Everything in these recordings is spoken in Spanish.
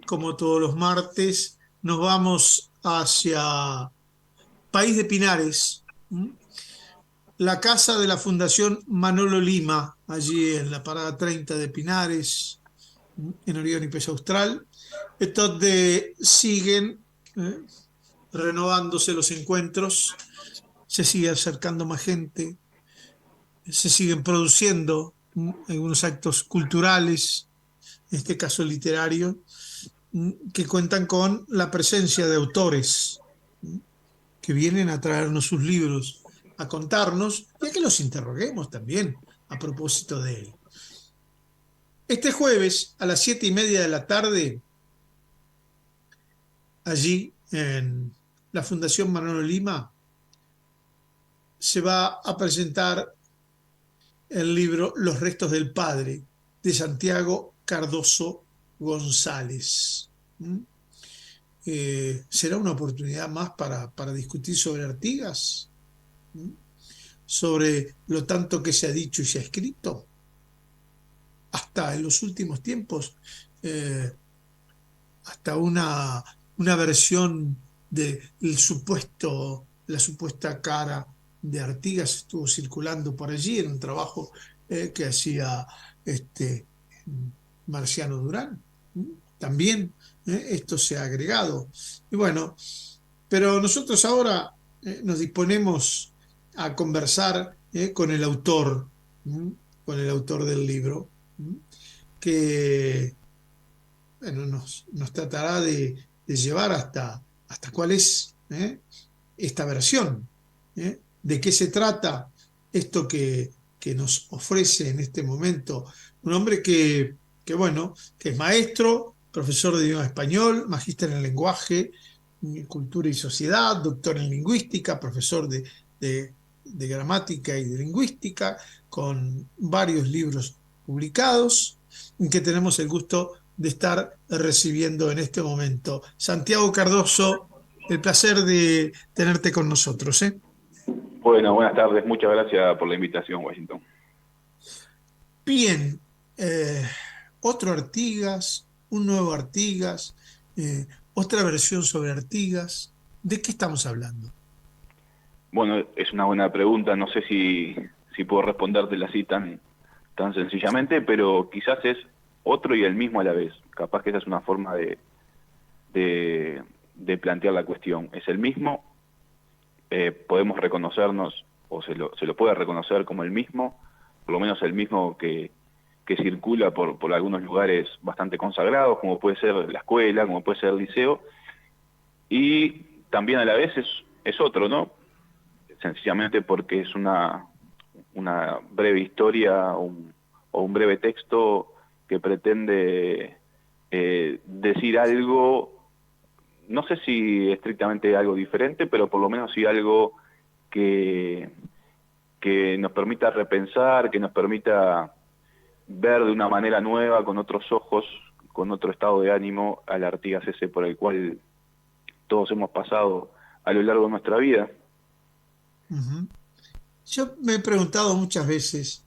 como todos los martes, nos vamos hacia País de Pinares, la casa de la Fundación Manolo Lima, allí en la parada 30 de Pinares, en Orión y Peña Austral, es donde siguen ¿eh? renovándose los encuentros, se sigue acercando más gente, se siguen produciendo algunos actos culturales, en este caso literario, que cuentan con la presencia de autores que vienen a traernos sus libros, a contarnos y a que los interroguemos también a propósito de él. Este jueves a las 7:30 de la tarde, allí en la Fundación Manolo Lima, se va a presentar el libro Los restos del padre de Santiago Cardoso González. ¿Será una oportunidad más para discutir sobre Artigas? ¿Sobre lo tanto que se ha dicho y se ha escrito? Hasta en los últimos tiempos, eh, hasta una versión de la supuesta cara de Artigas estuvo circulando por allí en un trabajo que hacía este, Marciano Durán. También esto se ha agregado. Y bueno, pero nosotros ahora nos disponemos a conversar con el autor del libro, que bueno, nos tratará de llevar hasta cuál es esta versión, de qué se trata esto que nos ofrece en este momento un hombre bueno, que es maestro, profesor de idioma español, magíster en lenguaje, cultura y sociedad, doctor en lingüística, profesor de gramática y de lingüística, con varios libros publicados, que tenemos el gusto de estar recibiendo en este momento. Santiago Cardoso, el placer de tenerte con nosotros, ¿eh? Bueno, buenas tardes. Muchas gracias por la invitación, Washington. Bien, eh, otro Artigas, un nuevo Artigas, otra versión sobre Artigas. ¿De qué estamos hablando? Bueno, es una buena pregunta. No sé si puedo respondértela así tan sencillamente, pero quizás es otro y el mismo a la vez. Capaz que esa es una forma de plantear la cuestión. Es el mismo, podemos reconocernos, o se lo puede reconocer como el mismo, por lo menos el mismo que circula por algunos lugares bastante consagrados, como puede ser la escuela, como puede ser el liceo, y también a la vez es otro, ¿no? Sencillamente porque es una breve historia o un breve texto que pretende decir algo, no sé si estrictamente algo diferente, pero por lo menos sí algo que, que nos permita repensar, que nos permita ver de una manera nueva, con otros ojos, con otro estado de ánimo, al Artigas ese por el cual todos hemos pasado a lo largo de nuestra vida. Ujú. Yo me he preguntado muchas veces,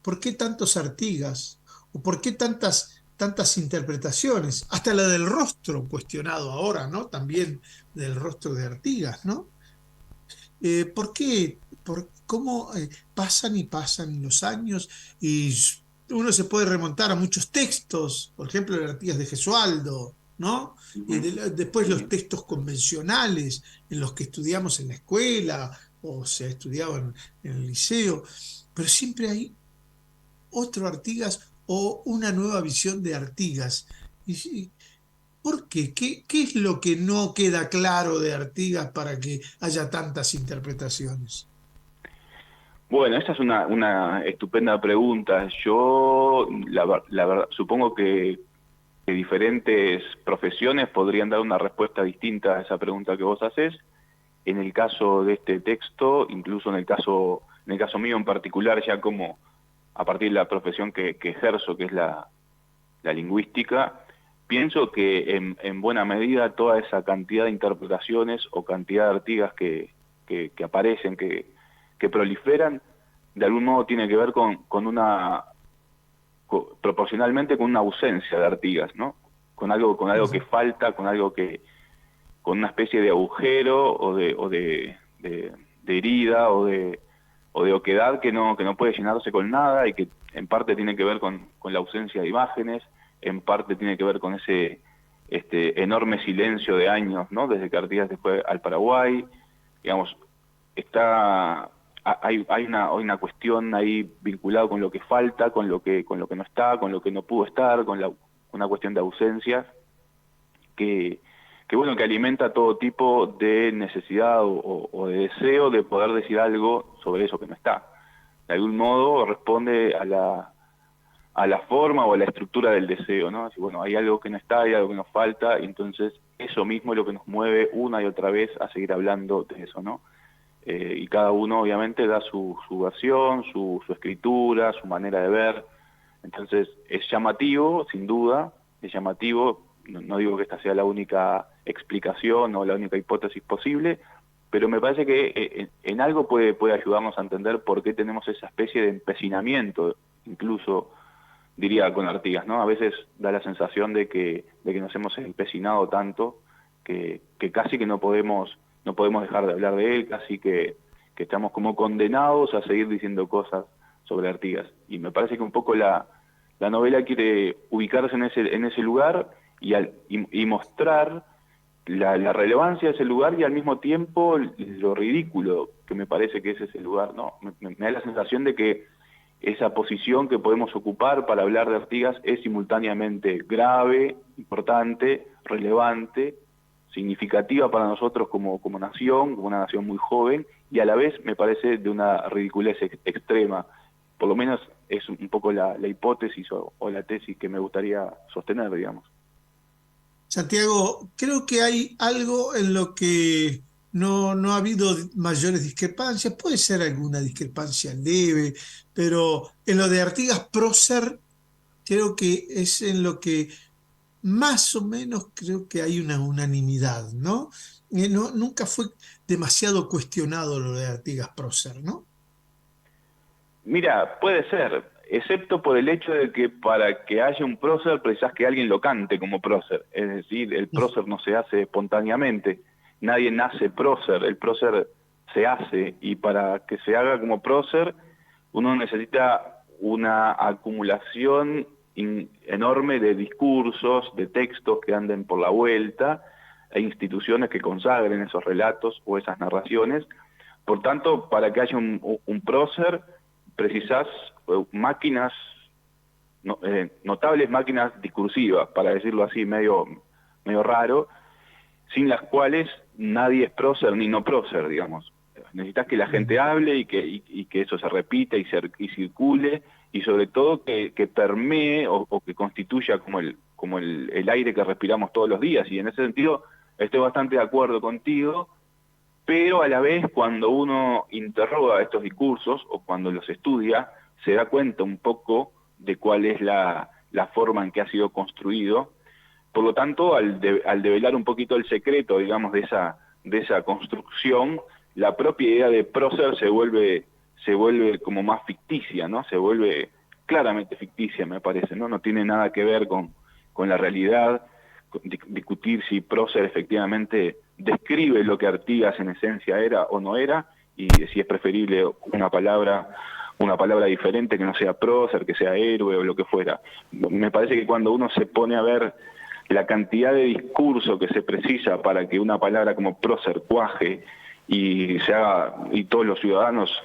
¿por qué tantos Artigas? ¿O por qué tantas interpretaciones? Hasta la del rostro, cuestionado ahora, ¿no? También del rostro de Artigas, ¿no? ¿Por qué? ¿Cómo pasan y pasan los años? Y uno se puede remontar a muchos textos, por ejemplo, de Artigas de Gesualdo, ¿no? Y después los Sí. textos convencionales en los que estudiamos en la escuela o se estudiaba en el liceo, pero siempre hay otro Artigas o una nueva visión de Artigas. Y, ¿por qué? ¿Qué es lo que no queda claro de Artigas para que haya tantas interpretaciones? Bueno, esa es una estupenda pregunta. Yo, la verdad, supongo que diferentes profesiones podrían dar una respuesta distinta a esa pregunta que vos haces. En el caso de este texto, incluso en el caso mío en particular, ya como a partir de la profesión que ejerzo, que es la lingüística, pienso que en buena medida toda esa cantidad de interpretaciones o cantidad de Artigas que aparecen, que proliferan, de algún modo tiene que ver proporcionalmente con una ausencia de Artigas, ¿no? con algo que falta, con una especie de agujero de herida o de oquedad que no puede llenarse con nada, y que en parte tiene que ver con la ausencia de imágenes, en parte tiene que ver con ese enorme silencio de años, ¿no? Desde que Artigas se fue al Paraguay, digamos, hay una cuestión ahí vinculada con lo que falta, con lo que no está, con lo que no pudo estar, una cuestión de ausencias que bueno, que alimenta todo tipo de necesidad o de deseo de poder decir algo sobre eso que no está. De algún modo responde a la forma o a la estructura del deseo, ¿no? Así, bueno, hay algo que no está, hay algo que nos falta, y entonces eso mismo es lo que nos mueve una y otra vez a seguir hablando de eso, ¿no? Y cada uno obviamente da su versión, su escritura, su manera de ver. Entonces es llamativo, sin duda, es llamativo. No digo que esta sea la única explicación o la única hipótesis posible, pero me parece que en algo puede ayudarnos a entender por qué tenemos esa especie de empecinamiento, incluso diría con Artigas, ¿no? A veces da la sensación de que nos hemos empecinado tanto que casi que no podemos dejar de hablar de él, casi que estamos como condenados a seguir diciendo cosas sobre Artigas. Y me parece que un poco la novela quiere ubicarse en ese lugar y mostrar la relevancia de ese lugar, y al mismo tiempo lo ridículo que me parece que es ese lugar, ¿no? Me da la sensación de que esa posición que podemos ocupar para hablar de Artigas es simultáneamente grave, importante, relevante, significativa para nosotros como nación, como una nación muy joven, y a la vez me parece de una ridiculez extrema. Por lo menos es un poco la hipótesis o la tesis que me gustaría sostener, digamos. Santiago, creo que hay algo en lo que no ha habido mayores discrepancias, puede ser alguna discrepancia leve, pero en lo de Artigas Prócer creo que es en lo que más o menos creo que hay una unanimidad, ¿no? Nunca fue demasiado cuestionado lo de Artigas Prócer, ¿no? Mira, puede ser, excepto por el hecho de que para que haya un prócer precisás que alguien lo cante como prócer. Es decir, el prócer no se hace espontáneamente, nadie nace prócer, el prócer se hace, y para que se haga como prócer uno necesita una acumulación enorme de discursos, de textos que anden por la vuelta, e instituciones que consagren esos relatos o esas narraciones. Por tanto, para que haya un prócer, precisás máquinas, notables máquinas discursivas, para decirlo así, medio raro, sin las cuales nadie es prócer ni no prócer, digamos. Necesitas que la gente hable y que eso se repita y circule, y sobre todo que permee o que constituya como el aire que respiramos todos los días. Y en ese sentido estoy bastante de acuerdo contigo, pero a la vez cuando uno interroga estos discursos o cuando los estudia, se da cuenta un poco de cuál es la forma en que ha sido construido. Por lo tanto, al develar un poquito el secreto, digamos, de esa construcción, la propia idea de prócer se vuelve como más ficticia, ¿no? Se vuelve claramente ficticia, me parece, ¿no? No tiene nada que ver con la realidad, discutir si prócer efectivamente describe lo que Artigas en esencia era o no era, y si es preferible una palabra diferente que no sea prócer, que sea héroe o lo que fuera. Me parece que cuando uno se pone a ver la cantidad de discurso que se precisa para que una palabra como prócer cuaje y todos los ciudadanos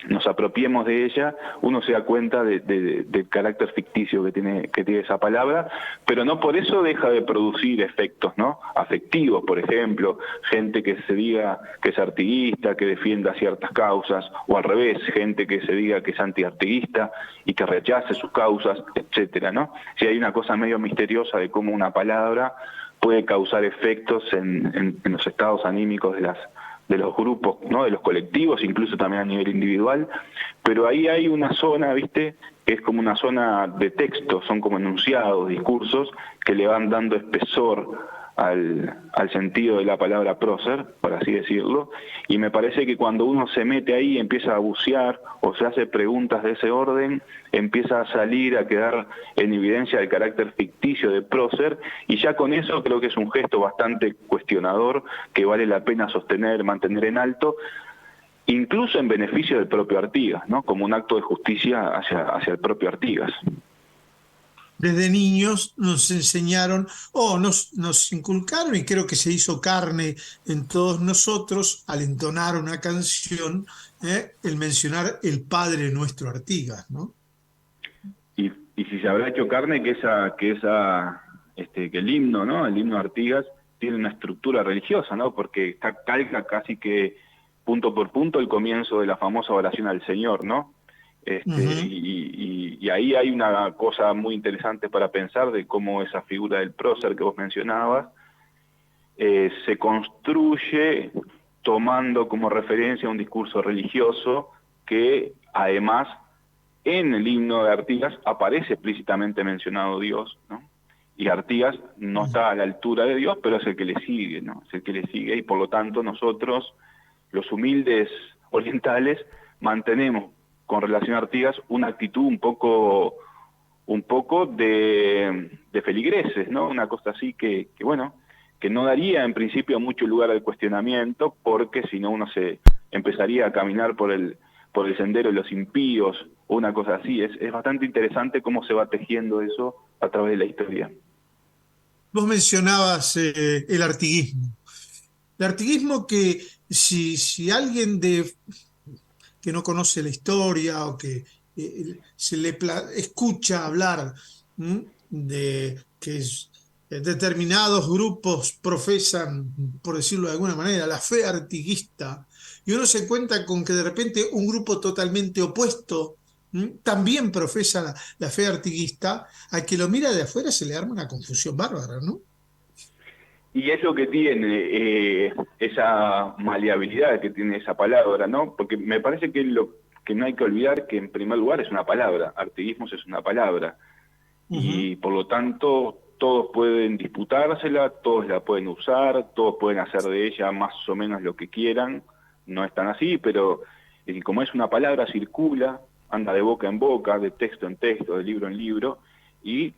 nos apropiemos de ella, uno se da cuenta del carácter ficticio que tiene esa palabra, pero no por eso deja de producir efectos, ¿no? Afectivos, por ejemplo, gente que se diga que es artiguista, que defienda ciertas causas, o al revés, gente que se diga que es antiartiguista y que rechace sus causas, etcétera, ¿no? Si hay una cosa medio misteriosa de cómo una palabra puede causar efectos en los estados anímicos de los grupos, ¿no? De los colectivos, incluso también a nivel individual, pero ahí hay una zona, ¿viste?, que es como una zona de texto, son como enunciados, discursos, que le van dando espesor al sentido de la palabra prócer, por así decirlo, y me parece que cuando uno se mete ahí, empieza a bucear o se hace preguntas de ese orden, empieza a salir, a quedar en evidencia el carácter ficticio de prócer, y ya con eso creo que es un gesto bastante cuestionador que vale la pena sostener, mantener en alto, incluso en beneficio del propio Artigas, ¿no? Como un acto de justicia hacia el propio Artigas. Desde niños nos enseñaron, nos inculcaron, y creo que se hizo carne en todos nosotros al entonar una canción, el mencionar el Padre Nuestro Artigas, ¿no? Y si se habrá hecho carne que el himno, ¿no? El himno de Artigas tiene una estructura religiosa, ¿no? Porque calca casi que punto por punto el comienzo de la famosa oración al Señor, ¿no? Uh-huh. Y ahí hay una cosa muy interesante para pensar de cómo esa figura del prócer que vos mencionabas se construye tomando como referencia un discurso religioso que además en el himno de Artigas aparece explícitamente mencionado Dios, ¿no? Y Artigas no está a la altura de Dios, pero es el que le sigue, ¿no? Es el que le sigue, y por lo tanto nosotros, los humildes orientales, mantenemos con relación a Artigas una actitud un poco de feligreses, ¿no? Una cosa así que bueno, que no daría en principio mucho lugar al cuestionamiento, porque si no uno se empezaría a caminar por el sendero de los impíos, o una cosa así. Es bastante interesante cómo se va tejiendo eso a través de la historia. Vos mencionabas el artiguismo. El artiguismo que si alguien que no conoce la historia o que escucha hablar de que determinados grupos profesan, por decirlo de alguna manera, la fe artiguista, y uno se cuenta con que de repente un grupo totalmente opuesto también profesa la fe artiguista, al que lo mira de afuera se le arma una confusión bárbara, ¿no? Y es lo que tiene esa maleabilidad que tiene esa palabra, ¿no? Porque me parece que lo que no hay que olvidar que en primer lugar es una palabra, artiguismos es una palabra, Ujú. y por lo tanto todos pueden disputársela, todos la pueden usar, todos pueden hacer de ella más o menos lo que quieran, no es tan así, pero como es una palabra circula, anda de boca en boca, de texto en texto, de libro en libro, y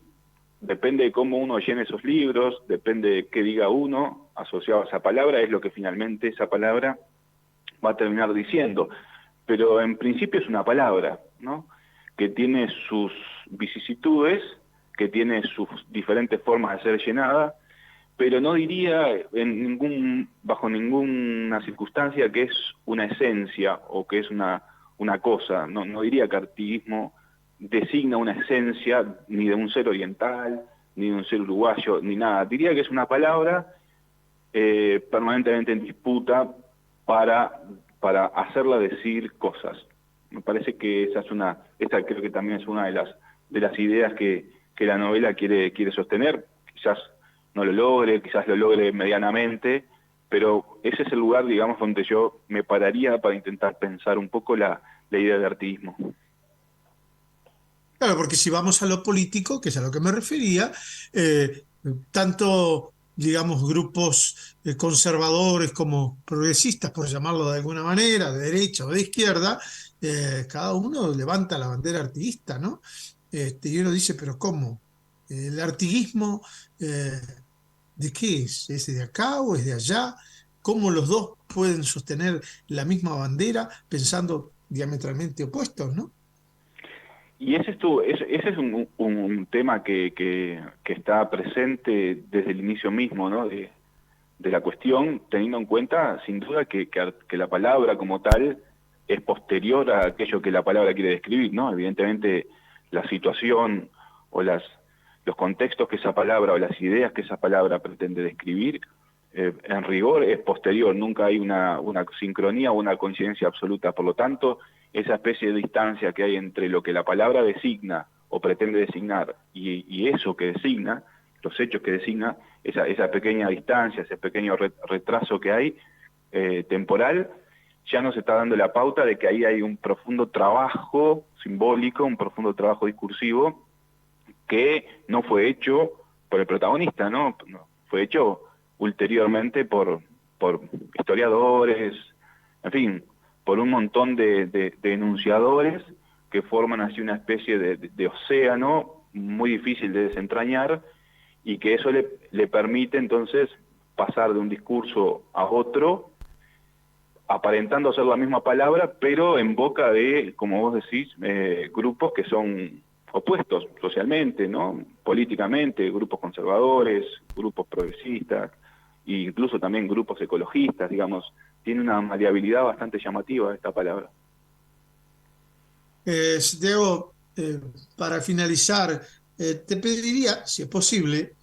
depende de cómo uno llene esos libros, depende de qué diga uno asociado a esa palabra, es lo que finalmente esa palabra va a terminar diciendo. Pero en principio es una palabra, ¿no? Que tiene sus vicisitudes, que tiene sus diferentes formas de ser llenada, pero no diría bajo ninguna circunstancia que es una esencia o que es una cosa. No diría que artiguismo designa una esencia ni de un ser oriental, ni de un ser uruguayo, ni nada. Diría que es una palabra permanentemente en disputa para hacerla decir cosas. Me parece que esa creo que también es una de las ideas que la novela quiere sostener. Quizás no lo logre, quizás lo logre medianamente, pero ese es el lugar, digamos, donde yo me pararía para intentar pensar un poco la idea de artiguismo. Claro, porque si vamos a lo político, que es a lo que me refería, eh, tanto, digamos, grupos conservadores como progresistas, por llamarlo de alguna manera, de derecha o de izquierda, cada uno levanta la bandera artiguista, ¿no? Y uno dice, pero ¿cómo? ¿El artiguismo de qué es? ¿Es de acá o es de allá? ¿Cómo los dos pueden sostener la misma bandera pensando diametralmente opuestos, ¿no? Y ese es un tema que está presente desde el inicio mismo, ¿no? De la cuestión, teniendo en cuenta, sin duda, que la palabra como tal es posterior a aquello que la palabra quiere describir, ¿no? Evidentemente, la situación o los contextos que esa palabra o las ideas que esa palabra pretende describir, en rigor es posterior, nunca hay una sincronía o una coincidencia absoluta. Por lo tanto, esa especie de distancia que hay entre lo que la palabra designa o pretende designar y eso que designa, los hechos que designa, esa pequeña distancia, ese pequeño retraso que hay temporal, ya nos está dando la pauta de que ahí hay un profundo trabajo simbólico, un profundo trabajo discursivo que no fue hecho por el protagonista, ¿no? Fue hecho ulteriormente por historiadores, en fin, por un montón de enunciadores que forman así una especie de océano muy difícil de desentrañar, y que eso le permite entonces pasar de un discurso a otro, aparentando ser la misma palabra, pero en boca de, como vos decís, grupos que son opuestos socialmente, ¿no? Políticamente, grupos conservadores, grupos progresistas, e incluso también grupos ecologistas, digamos. Tiene una maleabilidad bastante llamativa esta palabra. Santiago, para finalizar, te pediría, si es posible,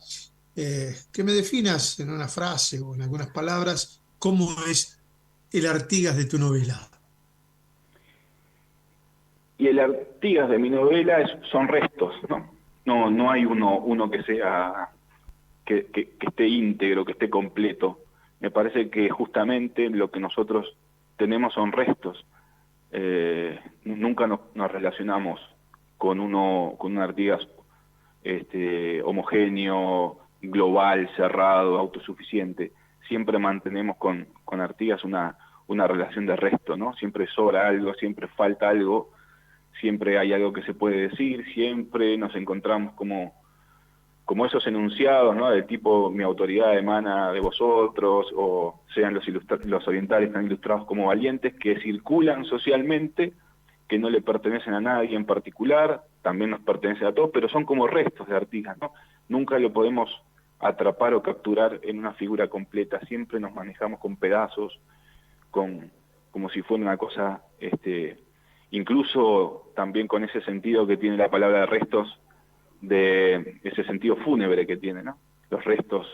que me definas en una frase o en algunas palabras cómo es el Artigas de tu novela. Y el Artigas de mi novela son restos, ¿no? No hay uno que sea que esté íntegro, que esté completo. Me parece que justamente lo que nosotros tenemos son restos. Nunca nos relacionamos con un Artigas homogéneo, global, cerrado, autosuficiente. Siempre mantenemos con Artigas una relación de resto, ¿no? Siempre sobra algo, siempre falta algo, siempre hay algo que se puede decir, siempre nos encontramos como esos enunciados, ¿no? Del tipo, mi autoridad emana de vosotros, o sean los orientales tan ilustrados como valientes, que circulan socialmente, que no le pertenecen a nadie en particular, también nos pertenecen a todos, pero son como restos de Artigas, ¿no? Nunca lo podemos atrapar o capturar en una figura completa, siempre nos manejamos con pedazos, como si fuera una cosa, incluso también con ese sentido que tiene la palabra de restos, de ese sentido fúnebre que tiene, ¿no? Los restos,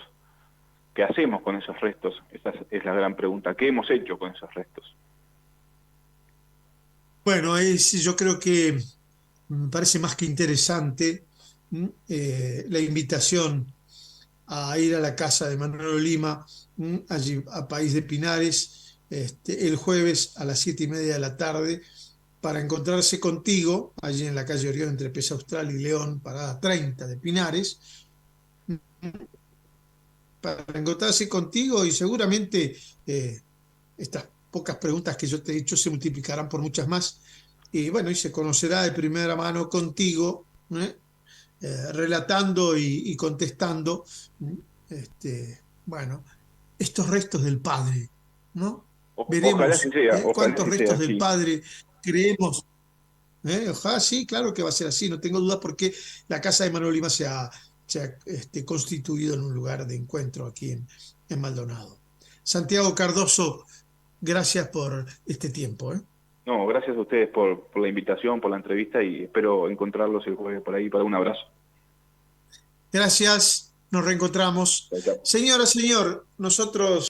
¿qué hacemos con esos restos? Esa es la gran pregunta. ¿Qué hemos hecho con esos restos? Bueno, yo creo que me parece más que interesante la invitación a ir a la casa de Manolo Lima, allí a País de Pinares, el jueves a las 7:30 de la tarde, para encontrarse contigo, allí en la calle Orión, entre Pesa Austral y León, parada 30 de Pinares, para encontrarse contigo y seguramente estas pocas preguntas que yo te he hecho se multiplicarán por muchas más. Y bueno, y se conocerá de primera mano contigo, relatando y contestando, bueno, estos restos del padre, ¿no? Veremos Ojalá cuántos sí sea restos del así. padre creemos. Ojalá, sí, claro que va a ser así, no tengo dudas porque la casa de Manuel Lima se ha constituido en un lugar de encuentro aquí en Maldonado. Santiago Cardoso, gracias por este tiempo. No, gracias a ustedes por la invitación, por la entrevista, y espero encontrarlos el jueves por ahí para un abrazo. Gracias, nos reencontramos. Chao, chao. Señora, señor, nosotros...